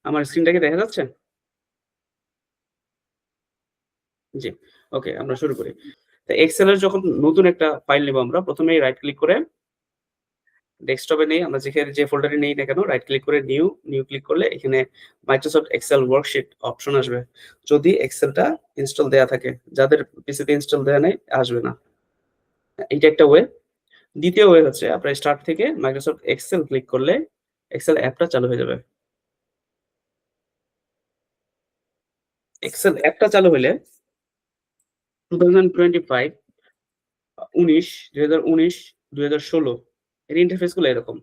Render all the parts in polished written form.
আমার স্ক্রিনটা কি দেখা যাচ্ছে? জি। ওকে, আমরা শুরু করি। তো এক্সেল এর যখন নতুন একটা ফাইল নিব আমরা, প্রথমেই রাইট ক্লিক করে ডেস্কটপে নেই, আমরা যে ফোল্ডারে নেই না কেন, রাইট ক্লিক করে নিউ ক্লিক করলে এখানে মাইক্রোসফট এক্সেল ওয়ার্কশিট অপশন আসবে। যদি এক্সেলটা ইনস্টল দেয়া থাকে। যাদের পিসিতে ইনস্টল দেয়া নেই, আসবে না। এইটা একটা ওয়ে। দ্বিতীয় ওয়ে হচ্ছে আপনার স্টার্ট থেকে মাইক্রোসফট এক্সেল ক্লিক করলে এক্সেল অ্যাপটা চালু হয়ে যাবে। এক্সেল অ্যাপটা চালু হইলে 2025, 19, 2019, 2016 এর ইন্টারফেস গুলো এরকম।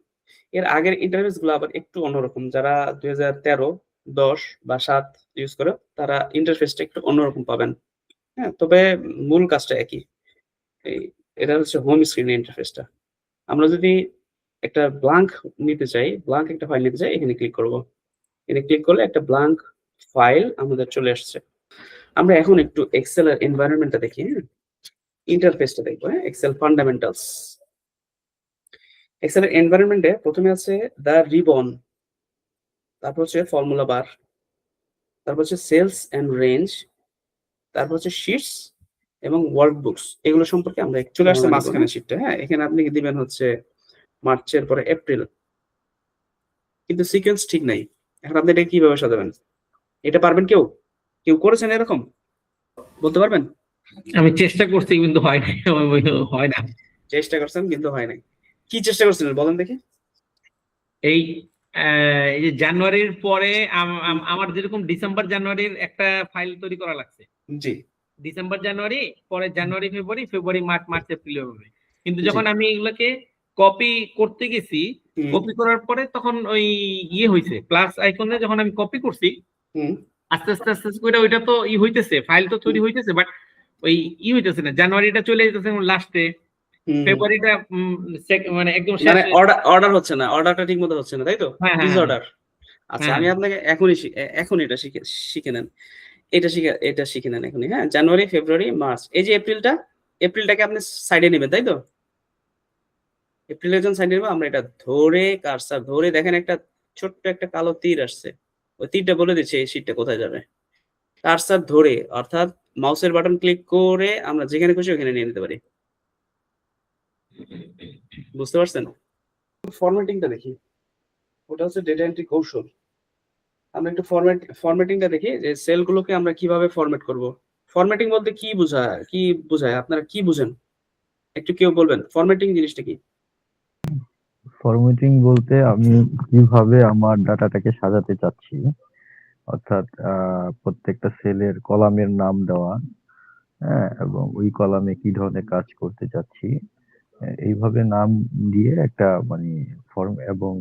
এর আগের ইন্টারফেস গুলো আবার একটু অন্যরকম। যারা 2013, 10 বা 7 ইউজ করে তারা ইন্টারফেসটা একটু অন্যরকম পাবেন। হ্যাঁ? তবে মূল কাজটা একই। এই এটা হচ্ছে হোম স্ক্রিনের ইন্টারফেসটা। আমরা যদি একটা ব্ল্যাংক নিতে চাই, ব্ল্যাংক একটা ফাইল নিতে চাই, এখানে ক্লিক করব। এখানে ক্লিক করলে একটা ব্ল্যাংক ফাইল আমাদের চলে আসছে। আমরা এখন একটু এক্সেল এর এনভায়রনমেন্টটা দেখি, হ্যাঁ? ইন্টারফেসটা দেখব, হ্যাঁ? Excel fundamentals. এক্সেল এর এনভায়রনমেন্ট এ ১ম এ আছে দ্য রিবন, তারপর হচ্ছে ফর্মুলা বার, তারপর হচ্ছে সেলস অ্যান্ড রেঞ্জ, তারপর হচ্ছে শিটস এবং ওয়ার্কবুকস। এগুলো সম্পর্কে আমরা একটু চলে আসছে মাঝখানে শিটটা, হ্যাঁ? এখানে আপনি দিবেন হচ্ছে মার্চের পরে এপ্রিল। কিন্তু সিকোয়েন্স ঠিক নাই। এখন আপনি এটা কিভাবে সাজাবেন? এটা পারবেন কেউ? কেউ করেছেন এরকম? বলতে পারবেন? আমি চেষ্টা করছি কিন্তু হয় নাই, হয় না। চেষ্টা করছেন কিন্তু হয় নাই। কি চেষ্টা করছিলেন বলেন দেখি? এই এই যে জানুয়ারির পরে আমার যেরকম ডিসেম্বর জানুয়ারির একটা ফাইল তৈরি করা লাগছে। জি, ডিসেম্বর জানুয়ারি, পরে জানুয়ারি ফেব্রুয়ারি মার্চ এপ্রিল হবে। কিন্তু জি। যখন আমি এগুলাকে কপি করতে গেছি, হুম, কপি করার পরে তখন ওই হয়েছে প্লাস আইকনে, যখন আমি কপি করছি হুম, আস্তে আস্তে আস্তে আস্তে করে ওইটা তো হইতেছে, ফাইল তো তৈরি হইতেছে, বাট ওই হইতেছে না। জানুয়ারিটা চলে যেতেছে লাস্টে, হুম, হুম। ফেব্রুয়ারিটা মানে একদম শেষ মানে হয়ে অর্ডার হচ্ছে না। অর্ডারটা ঠিকমতো হচ্ছে না, তাই তো? হ্যাঁ হ্যাঁ হ্যাঁ ডিসঅর্ডার। আচ্ছা, হ্যাঁ আমি আপনাকে এখনই এখন এটা শিখে নেন। এটা শিখে নেন এখনই, হ্যাঁ? জানুয়ারি, ফেব্রুয়ারি, মার্চ। এই যে এপ্রিলটাকে আপনি সাইডে নিবেন, তাই তো? এপ্রিলের যখন সাইডে নিব, আমরা এটা ধরে কার্সর ধরে দেখেন একটা ছোট্ট একটা কালো তীর আসছে। ওই তীরটা বলে দিচ্ছে এই শীটটা কোথায় যাবে। কার্সর ধরে অর্থাৎ মাউসের বাটন ক্লিক করে আমরা যেখানে খুশি ওখানে নিয়ে নিতে পারি। বুঝতে পারছেন? ফরম্যাটিংটা দেখি। ওটা হচ্ছে ডেটা এন্ট্রি কৌশল। আমরা একটু ফরম্যাটিংটা দেখি যে সেলগুলোকে আমরা কিভাবে ফরম্যাট করব। ফরম্যাটিং বলতে কি বোঝায়? আপনারা কি বুঝেন? একটু কেউ বলবেন? ফরম্যাটিং জিনিসটা কি? ফরম্যাটিং বলতে আমি কিভাবে আমার ডাটাটাকে সাজাতে চাচ্ছি, অর্থাৎ প্রত্যেকটা সেলের কলামের নাম দেওয়া, হ্যাঁ, এবং ওই কলামে কি ধরনের কাজ করতে চাচ্ছি, এইভাবে নাম দিয়ে একটা মানে ফর্ম এবং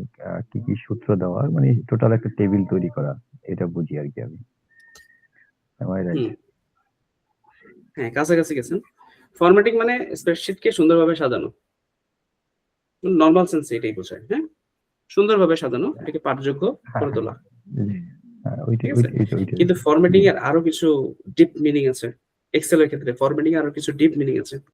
কি কি সূত্র দেওয়া, মানে টোটাল একটা টেবিল তৈরি করা, এটা বুঝি আর কি আমি। Am I right? হুম, হ্যাঁ, কাছাকাছি গেছেন। ফরম্যাটিং মানে স্প্রেডশিটকে সুন্দরভাবে সাজানো। নরমাল সেন্সে এটাই বোঝায়, হ্যাঁ? সুন্দরভাবে সাজানো, এটাকে পাঠযোগ্য হ্যাঁ করে তোলা। জি, হ্যাঁ, ঠিক ওইটাই আছে? ওইটাই ওইটাই কিন্তু ওইটাই। ফরম্যাটিং এর আরো কিছু ডিপ মিনিং আছে। এক্সেল এর ক্ষেত্রে ফরম্যাটিং এর আরো কিছু ডিপ মিনিং আছে।